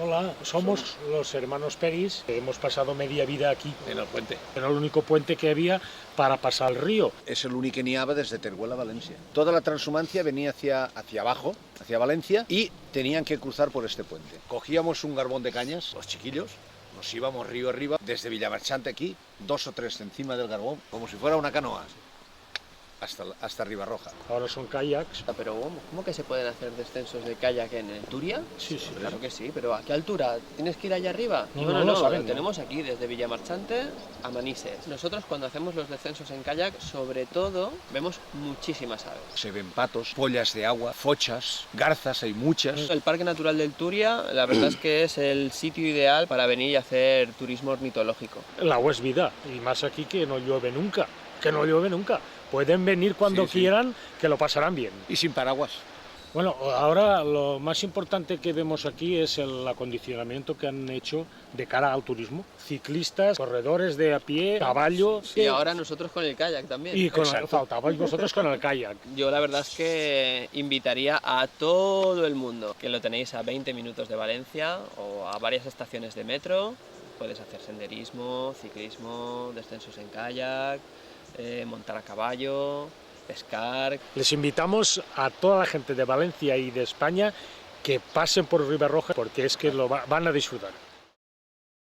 Hola, somos los hermanos Peris. Hemos pasado media vida aquí. En el puente. Era el único puente que había para pasar el río. És l'únic que n'hi havia des de Teruel a València. Toda la transhumancia venía hacia abajo, hacia Valencia, y tenían que cruzar por este puente. Cogíamos un garbón de cañas, los chiquillos, nos íbamos río arriba, desde Villamarchante aquí, 2 o 3 encima del garbón, como si fuera una canoa, hasta Ribarroja. Ahora son kayaks. Pero ¿cómo que se pueden hacer descensos de kayak en Turia? Sí, sí. Claro que sí, pero ¿a qué altura? ¿Tienes que ir allá arriba? No, lo saben, lo tenemos aquí, desde Villamarchante a Manises. Nosotros cuando hacemos los descensos en kayak, sobre todo, vemos muchísimas aves. Se ven patos, pollas de agua, fochas, garzas, hay muchas. El Parque Natural del Turia, la verdad es que es el sitio ideal para venir y hacer turismo ornitológico. El agua es vida, y más aquí que no llueve nunca. Pueden venir cuando quieran, que lo pasarán bien. Y sin paraguas. Bueno, ahora lo más importante que vemos aquí es el acondicionamiento que han hecho de cara al turismo. Ciclistas, corredores de a pie, caballo... Y ahora nosotros con el kayak también. Y faltabais vosotros con el kayak. Yo la verdad es que invitaría a todo el mundo, que lo tenéis a 20 minutos de Valencia o a varias estaciones de metro. Puedes hacer senderismo, ciclismo, descensos en kayak, montar a caballo, pescar. Les invitamos a toda la gente de Valencia y de España que pasen por Ribarroja porque es que van a disfrutar.